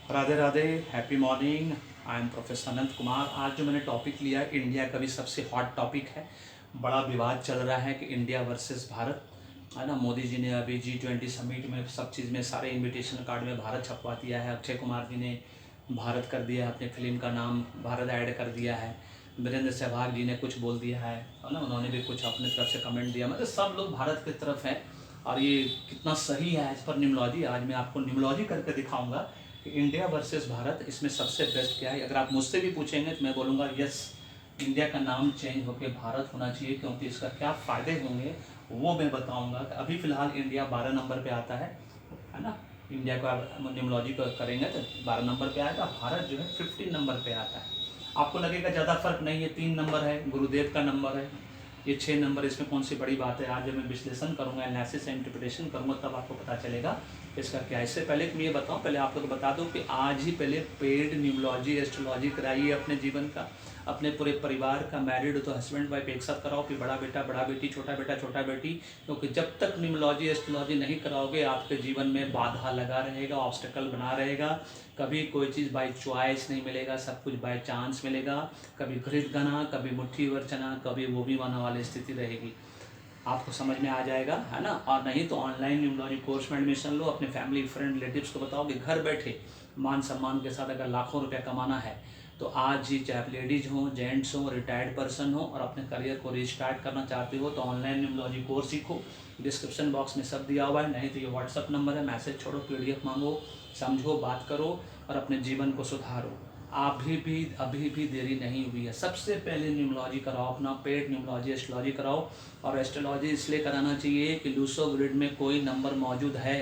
Radhe Radhe, happy morning. I am professor Anant Kumar. आज जो मैंने टॉपिक लिया, इंडिया का भी सबसे हॉट टॉपिक है। बड़ा विवाद चल रहा है कि इंडिया वर्सेस भारत, है ना। मोदी जी ने अभी G20 समिट में सब चीज़ में सारे इनविटेशन कार्ड में भारत छपवा दिया है। अक्षय कुमार जी ने भारत कर दिया है, अपनी फिल्म का नाम भारत ऐड कर दिया है। वीरेंद्र सहवाग जी ने कुछ बोल दिया है ना, उन्होंने भी कुछ अपनी तरफ से कमेंट दिया। मतलब सब लोग भारत की तरफ हैं। और ये कितना सही है, इस पर निम्नोलॉजी, आज मैं आपको निम्नोलॉजी करके दिखाऊंगा कि इंडिया वर्सेस भारत इसमें सबसे बेस्ट क्या है। अगर आप मुझसे भी पूछेंगे तो मैं बोलूँगा यस, इंडिया का नाम चेंज होकर भारत होना चाहिए, क्योंकि इसका क्या फ़ायदे होंगे वो मैं बताऊंगा। अभी फ़िलहाल इंडिया 12 नंबर पे आता है ना। इंडिया का निम्नोलॉजी को करेंगे तो 12 नंबर पे आएगा, भारत जो है 15 नंबर पे आता है। आपको लगेगा ज़्यादा फर्क नहीं है, 3 नंबर है, गुरुदेव का नंबर है, ये 6 नंबर, इसमें कौन सी बड़ी बात है। आज जब मैं विश्लेषण करूंगा, एनालिसिस एंड इंटरप्रिटेशन करूंगा, तब आपको पता चलेगा इसका क्या है। इससे पहले कि मैं ये बताऊं, पहले आप लोग बता दूं कि आज ही पहले पेड न्यूमरोलॉजी एस्ट्रोलॉजी कराइए अपने जीवन का, अपने पूरे परिवार का। मैरिड हो तो हस्बैंड वाइफ एक साथ कराओ, फिर बड़ा बेटा बड़ा बेटी, छोटा बेटा छोटा बेटी। क्योंकि जब तक न्यूमरोलॉजी एस्ट्रोलॉजी नहीं कराओगे, आपके जीवन में बाधा लगा रहेगा, ऑब्स्टेकल बना रहेगा। कभी कोई चीज़ बाय चॉइस नहीं मिलेगा, सब कुछ बाय चांस मिलेगा। कभी घृत गना, कभी मुट्ठी भर चना, कभी वो भी बना वाली स्थिति रहेगी। आपको समझ में आ जाएगा, है ना। और नहीं तो ऑनलाइन न्यूमरोलॉजी कोर्स में एडमिशन लो, अपने फैमिली फ्रेंड रिलेटिव्स को बताओ कि घर बैठे मान सम्मान के साथ अगर लाखों रुपया कमाना है तो आज ही, चाहे आप लेडीज हो, जेंट्स हो, रिटायर्ड पर्सन हो और अपने करियर को रिस्टार्ट करना चाहते हो तो ऑनलाइन न्यूमरोलॉजी कोर्स सीखो। डिस्क्रिप्शन बॉक्स में सब दिया हुआ है, नहीं तो ये व्हाट्सअप नंबर है, मैसेज छोड़ो, PDF मांगो, समझो, बात करो और अपने जीवन को सुधारो। अभी भी देरी नहीं हुई है। सबसे पहले न्यूमरोलॉजी कराओ, अपना पेड न्यूमरोलॉजी एस्ट्रोलॉजी कराओ। और एस्ट्रोलॉजी इसलिए कराना चाहिए कि लूसो ग्रिड में कोई नंबर मौजूद है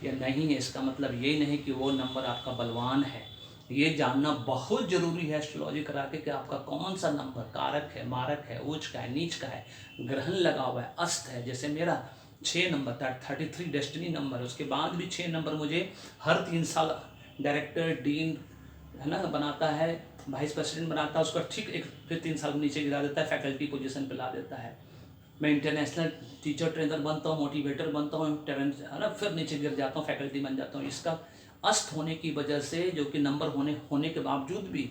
या नहीं है, इसका मतलब ये नहीं कि वो नंबर आपका बलवान है। ये जानना बहुत जरूरी है एस्ट्रोलॉजी करा के कि आपका कौन सा नंबर कारक है, मारक है, उच्च का है, नीच का है, ग्रहण लगा हुआ है, अस्त है। जैसे मेरा 6 नंबर था, 33 डेस्टिनी नंबर है, उसके बाद भी 6 नंबर मुझे हर 3 साल डायरेक्टर, डीन, है ना, बनाता है, वाइस प्रेसिडेंट बनाता है, उसका ठीक एक फिर 3 साल नीचे गिरा देता है, फैकल्टी पोजीशन पे ला देता है। मैं इंटरनेशनल टीचर ट्रेनर बनता हूँ, मोटिवेटर बनता हूँ, है ना, फिर नीचे गिर जाता हूँ, फैकल्टी बन जाता हूँ। इसका अस्त होने की वजह से, जो कि नंबर होने के बावजूद भी,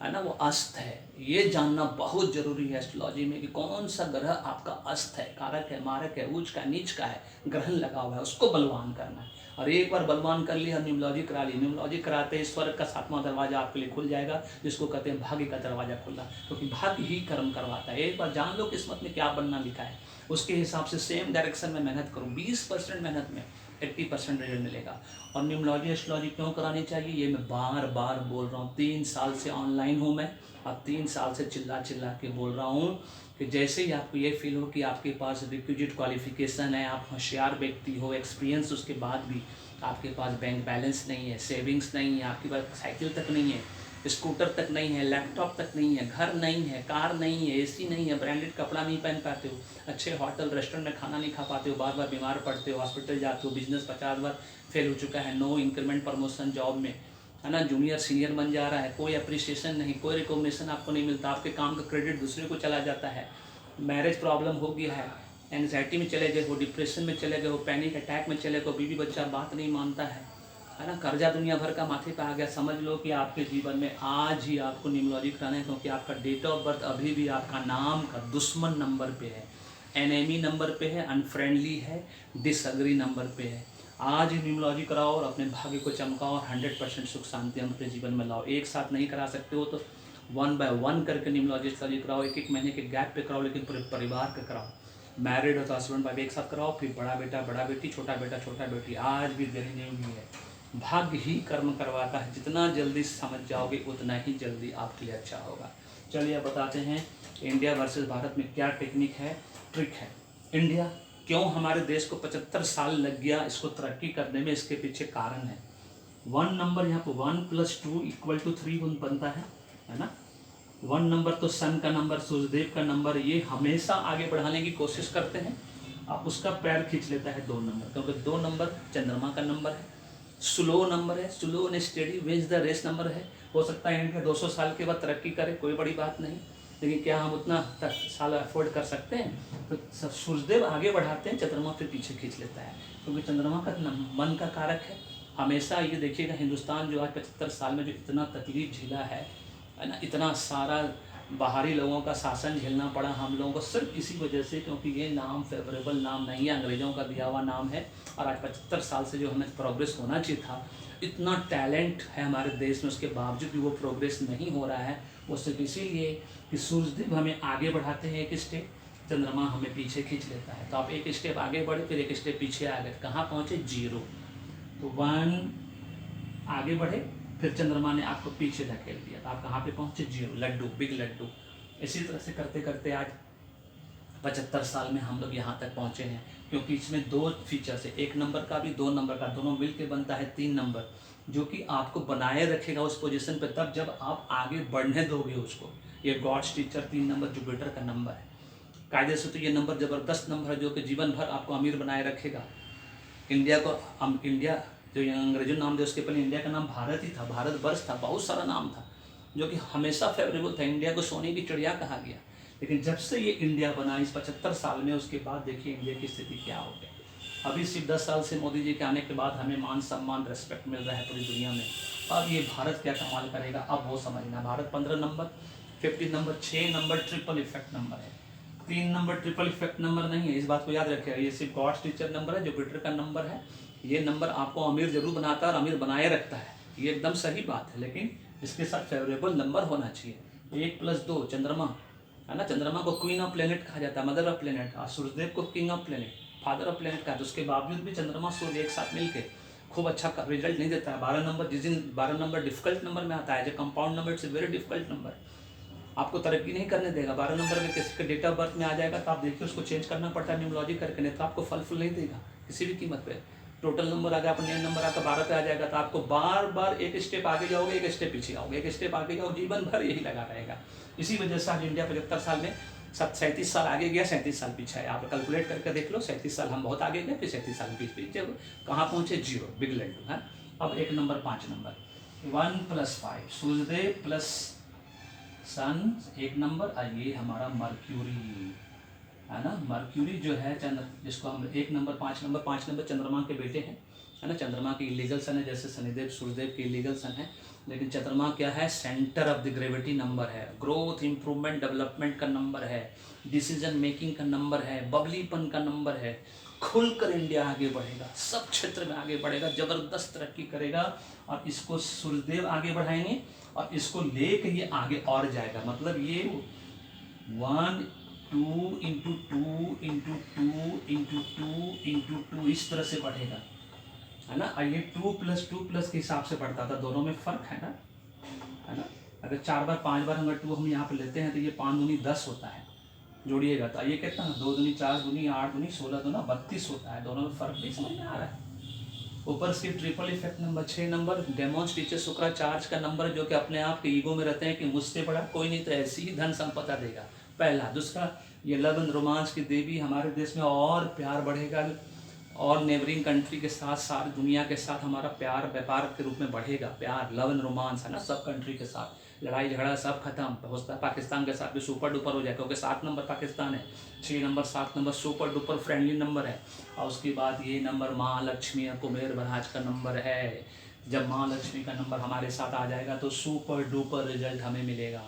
है ना, वो अस्त है। ये जानना बहुत जरूरी है एस्ट्रोलॉजी में कि कौन सा ग्रह आपका अस्त है, कारक है, मारक है, उच्च का, नीच का है, ग्रहण लगा हुआ है, उसको बलवान करना है। और एक बार बलवान कर लिया, न्यूमरोलॉजी करा ली, न्यूमरोलॉजी कराते ही स्वर्ग का 7वां दरवाजा आपके लिए खुल जाएगा, जिसको कहते हैं भाग्य का दरवाजा खुला, क्योंकि भाग्य ही कर्म करवाता है। एक बार जान लो किस्मत में क्या बनना लिखा है, उसके हिसाब से सेम डायरेक्शन में मेहनत करो। 20% मेहनत में 80% रिजल्ट मिलेगा। और न्यूमरोलॉजी एस्ट्रोलॉजी क्यों करानी चाहिए, ये मैं बार बार बोल रहा हूँ। 3 साल से ऑनलाइन हूँ मैं, और 3 साल से चिल्ला चिल्ला के बोल रहा हूँ कि जैसे ही आपको ये फील हो कि आपके पास रिक्विजिट क्वालिफिकेशन है, आप होशियार व्यक्ति हो, एक्सपीरियंस, उसके बाद भी आपके पास बैंक बैलेंस नहीं है, सेविंग्स नहीं है, आपके पास साइकिल तक नहीं है, स्कूटर तक नहीं है, लैपटॉप तक नहीं है, घर नहीं है, कार नहीं है, AC नहीं है, ब्रांडेड कपड़ा नहीं पहन पाते हो, अच्छे होटल रेस्टोरेंट में खाना नहीं खा पाते हो, बार बार बीमार पड़ते हो, हॉस्पिटल जाते हो, बिजनेस 50 बार फेल हो चुका है, नो इंक्रीमेंट प्रमोशन जॉब में, है ना, जूनियर सीनियर बन जा रहा है, कोई अप्रिसिएशन नहीं, कोई रिकॉग्निशन आपको नहीं मिलता, आपके काम का क्रेडिट दूसरे को चला जाता है, मैरिज प्रॉब्लम हो गया है, एंग्जाइटी में चले गए हो, डिप्रेशन में चले गए हो, पैनिक अटैक में चले गए हो, बीवी बच्चा बात नहीं मानता है ना, कर्जा दुनिया भर का माथे पे आ गया, समझ लो कि आपके जीवन में आज ही आपको न्यूमरोलॉजी कराना है, क्योंकि आपका डेट ऑफ बर्थ अभी भी आपका नाम का दुश्मन नंबर पे है, एनेमी नंबर पे है, अनफ्रेंडली है, डिसअग्री नंबर पे है। आज ही न्यूमरोलॉजी कराओ और अपने भाग्य को चमकाओ और 100% सुख शांति हम अपने जीवन में लाओ। एक साथ नहीं करा सकते हो तो 1 by 1 करके न्यूमरोलॉजी स्टडी कराओ, एक महीने के गैप पे कराओ, लेकिन पूरे परिवार का कराओ। मैरिड हो तो हस्बैंड वाइफ एक साथ कराओ, फिर बड़ा बेटा बड़ा बेटी, छोटा बेटा छोटा बेटी। आज भी देरी नहीं हुई है, भाग्य ही कर्म करवाता है, जितना जल्दी समझ जाओगे उतना ही जल्दी आपके लिए अच्छा होगा। चलिए अब बताते हैं इंडिया वर्सेस भारत में क्या टेक्निक है, ट्रिक है। इंडिया क्यों हमारे देश को 75 साल लग गया इसको तरक्की करने में, इसके पीछे कारण है। 1 नंबर यहाँ पर 1 + 2 = 3 बनता है ना। 1 नंबर तो सन का नंबर, सूर्यदेव का नंबर, ये हमेशा आगे बढ़ाने की कोशिश करते हैं। आप उसका पैर खींच लेता है 2 नंबर, क्योंकि 2 नंबर चंद्रमा का नंबर है, स्लो नंबर है, slow and steady wins the race number है। हो सकता है इंडिया 200 साल के बाद तरक्की करे, कोई बड़ी बात नहीं, लेकिन क्या हम उतना साल अफोर्ड कर सकते हैं। तो सूर्यदेव आगे बढ़ाते हैं, चंद्रमा फिर पीछे खींच लेता है, क्योंकि चंद्रमा का मन का कारक है, हमेशा ये देखिएगा, हिंदुस्तान जो आज 75 साल में जो इतना तकलीफ झेला है ना, इतना सारा बाहरी लोगों का शासन झेलना पड़ा हम लोगों को, सिर्फ इसी वजह से क्योंकि ये नाम फेवरेबल नाम नहीं है, अंग्रेज़ों का दिया हुआ नाम है। और आज 75 साल से जो हमें प्रोग्रेस होना चाहिए था, इतना टैलेंट है हमारे देश में, उसके बावजूद भी वो प्रोग्रेस नहीं हो रहा है। वो सिर्फ इसीलिए कि सूर्यदेव हमें आगे बढ़ाते हैं एक स्टेप, चंद्रमा हमें पीछे खींच लेता है। तो आप एक स्टेप आगे बढ़े, फिर एक स्टेप पीछे आ गए, कहाँ पहुँचे? 0। तो 1 आगे बढ़े, फिर चंद्रमा ने आपको पीछे धकेल दिया, तो आप कहाँ पे पहुँचे? 0। लड्डू, बिग लड्डू। इसी तरह से करते करते आज 75 साल में हम लोग यहाँ तक पहुँचे हैं, क्योंकि इसमें 2 फीचर्स है, 1 नंबर का भी 2 नंबर का, दोनों मिल के बनता है 3 नंबर, जो कि आपको बनाए रखेगा उस पोजीशन पे तब जब आप आगे बढ़ने दोगे उसको। ये गॉड्स टीचर 3 नंबर जुपिटर का नंबर है। कायदे से तो ये नंबर ज़बरदस्त नंबर है, जो कि जीवन भर आपको अमीर बनाए रखेगा। इंडिया को इंडिया जो अंग्रेजों नाम दे, उसके पहले इंडिया का नाम भारत ही था, भारत वर्ष था, बहुत सारा नाम था जो कि हमेशा फेवरेबल था। इंडिया को सोने की चिड़िया कहा गया। लेकिन जब से ये इंडिया बना इस 75 साल में, उसके बाद देखिए इंडिया की स्थिति क्या हो गई। अभी सिर्फ 10 साल से मोदी जी के आने के बाद हमें मान सम्मान रेस्पेक्ट मिल रहा है पूरी दुनिया में। अब ये भारत क्या कमाल करेगा, अब वो समझना। Bharat 15 number, 50 number, 6 number triple effect number है, 3 नंबर ट्रिपल इफेक्ट नंबर नहीं है, इस बात को याद रखिएगा। ये सिर्फ गॉड्स टीचर नंबर है, जुपिटर का नंबर है। ये नंबर आपको अमीर जरूर बनाता है और अमीर बनाए रखता है, ये एकदम सही बात है, लेकिन इसके साथ फेवरेबल नंबर होना चाहिए। 1 + 2 चंद्रमा है ना, चंद्रमा को क्वीन ऑफ प्लेनेट कहा जाता है, मदर ऑफ प्लेनेट। और सूर्यदेव को king of planet, father of planet कहा। तो उसके बावजूद भी चंद्रमा सूर्य एक साथ मिलके खूब अच्छा रिजल्ट नहीं देता है। 12 नंबर, जिस दिन 12 नंबर डिफिकल्ट नंबर में आता है, जो compound number, it's very difficult number, आपको तरक्की नहीं करने देगा। 12 नंबर में किसी के डेट ऑफ बर्थ में आ जाएगा तो आप देखिए उसको चेंज करना पड़ता है न्यूमरोलॉजी करके, नहीं तो आपको फल फूल नहीं देगा किसी भी कीमत पे। टोटल नंबर आ गया, अपने नंबर आपका 12 पे आ जाएगा तो आपको बार बार एक स्टेप आगे जाओगे, एक स्टेप पीछे आओगे, एक स्टेप आगे जाओ, जीवन भर यही लगा रहेगा। इसी वजह से आज इंडिया 75 साल में 37 साल आगे गया, 37 साल पीछे है। आप कैलकुलेट करके देख लो, 37 साल हम बहुत आगे गए, फिर 37 साल पीछे कहाँ पहुँचे? 0, बिग लड्डू है। अब 1 नंबर 5 नंबर, 1 + 5 सूर्यदेव प्लस सन 1 नंबर, और ये हमारा मर्क्यूरी है ना। मर्क्यूरी जो है चंद्र, जिसको हम 1 नंबर 5 नंबर, 5 नंबर चंद्रमा के बेटे हैं है ना। चंद्रमा की इलीगल सन है, जैसे शनिदेव सूर्यदेव की इलीगल सन है, लेकिन चंद्रमा क्या है? Centre of the gravity number है, ग्रोथ इंप्रूवमेंट डेवलपमेंट का नंबर है, डिसीजन मेकिंग का नंबर है, बबलीपन का नंबर है। खुलकर इंडिया आगे बढ़ेगा, सब क्षेत्र में आगे बढ़ेगा, जबरदस्त तरक्की करेगा। और इसको सूर्यदेव आगे बढ़ाएंगे और इसको लेकर ये आगे और जाएगा। मतलब ये 1 2 × 2 × 2 × 2 × 2 इस तरह से बढ़ेगा है ना। और ये 2 + 2 + के हिसाब से बढ़ता था, दोनों में फर्क है ना। अगर 4 बार 5 बार अगर 2 हम यहाँ पे लेते हैं तो ये 5 दूनी 10 होता है, जोड़िएगा तो ये कितना है? 2 दूनी 4 दूनी 8 दूनी 16 दूना 32 होता है। दोनों में फर्क भी समझ में आ रहा है। ऊपर से triple effect number 6 number, demons teacher Shukracharya का नंबर, जो कि अपने आप के ईगो में रहते हैं कि मुझसे बड़ा कोई नहीं, तो ऐसी ही धन संपदा देगा। पहला। दूसरा, ये लव एंड रोमांस की देवी, हमारे देश में और प्यार बढ़ेगा और नेबरिंग कंट्री के साथ सारी दुनिया के साथ हमारा प्यार व्यापार के रूप में बढ़ेगा। प्यार, लव एंड रोमांस है ना, सब कंट्री के साथ लड़ाई झगड़ा सब खत्म होता है। पाकिस्तान के साथ भी सुपर डुपर हो जाएगा, क्योंकि 7 नंबर पाकिस्तान है, 6 number 7 number super duper friendly number है। और उसके बाद ये नंबर माँ लक्ष्मी कुबेर महाराज का नंबर है। जब माँ लक्ष्मी का नंबर हमारे साथ आ जाएगा तो सुपर डुपर रिजल्ट हमें मिलेगा।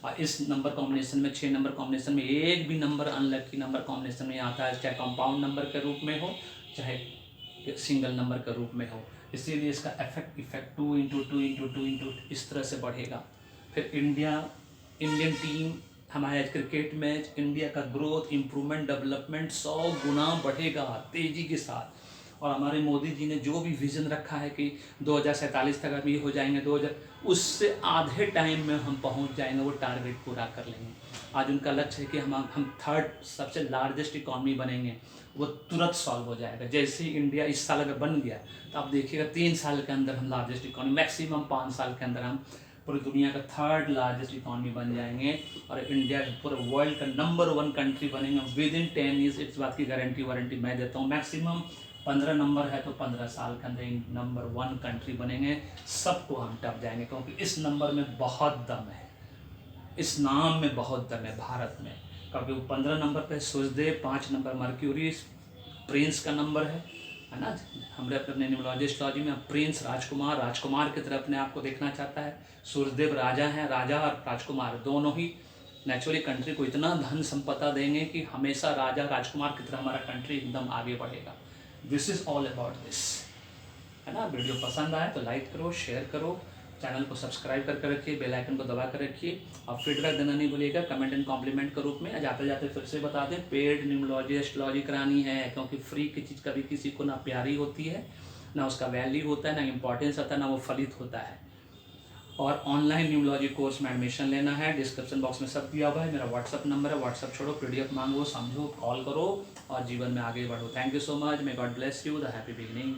और इस नंबर कॉम्बिनेशन में, 6 नंबर कॉम्बिनेशन में एक भी नंबर अनलकी नंबर कॉम्बिनेशन में आता है, चाहे कंपाउंड नंबर के रूप में हो चाहे सिंगल नंबर के रूप में हो। इसीलिए इसका इफेक्ट 2 × 2 × 2 × इस तरह से बढ़ेगा। फिर इंडियन टीम, हमारे क्रिकेट मैच, इंडिया का ग्रोथ इंप्रूवमेंट डेवलपमेंट 100 गुना बढ़ेगा तेज़ी के साथ। और हमारे मोदी जी ने जो भी विज़न रखा है कि 2047 तक हम ये हो जाएंगे, 2000 उससे आधे टाइम में हम पहुंच जाएंगे, वो टारगेट पूरा कर लेंगे। आज उनका लक्ष्य है कि हम 3rd सबसे लार्जेस्ट इकॉनमी बनेंगे, वो तुरंत सॉल्व हो जाएगा। जैसे ही इंडिया इस साल अगर बन गया तो आप देखिएगा 3 साल के अंदर हम लार्जेस्ट इकॉनमी, मैक्सिमम 5 साल के अंदर हम पूरी दुनिया का 3rd लार्जेस्ट इकॉनमी बन जाएंगे और इंडिया पूरे वर्ल्ड का नंबर 1 कंट्री बनेंगे विद इन 10 ईयर्स। इस बात की गारंटी वारंटी मैं देता हूँ। मैक्सिमम 15 नंबर है तो 15 साल के अंदर नंबर 1 कंट्री बनेंगे, सबको हम टप जाएंगे, क्योंकि इस नंबर में बहुत दम है, इस नाम में बहुत दम है भारत में। क्योंकि वो 15 नंबर पे सूर्यदेव, 5 नंबर मर्क्यूरी प्रिंस का नंबर है, है ना। हमारे अपने न्यूमरोलॉजी एस्ट्रोलॉजी में प्रिंस राजकुमार की तरह अपने आप को देखना चाहता है। सूर्यदेव राजा हैं, राजा और राजकुमार दोनों ही नेचुरली कंट्री को इतना धन संपदा देंगे कि हमेशा राजा राजकुमार की तरह हमारा कंट्री एकदम आगे बढ़ेगा। This is all about this, है ना। वीडियो पसंद आए तो लाइक करो, शेयर करो, चैनल को सब्सक्राइब करके रखिए, बेल आइकन को दबा कर रखिए और फीडबैक देना नहीं भूलिएगा कमेंट एंड कॉम्प्लीमेंट के रूप में। जाते जाते फिर से बता दें, पेड न्यूमरोलॉजी एस्ट्रोलॉजी करानी है, क्योंकि फ्री की चीज़ कभी किसी को ना प्यारी होती है, ना उसका वैल्यू होता है, ना इंपॉर्टेंस आता है, ना वो फलित होता है। और ऑनलाइन न्यूमरोलॉजी कोर्स में एडमिशन लेना है, डिस्क्रिप्शन बॉक्स में सब दिया हुआ है। मेरा व्हाट्सअप नंबर है, व्हाट्सअप छोड़ो, PDF मांगो, समझो, कॉल करो और जीवन में आगे बढ़ो। Thank you so much, may God bless you, the happy beginning.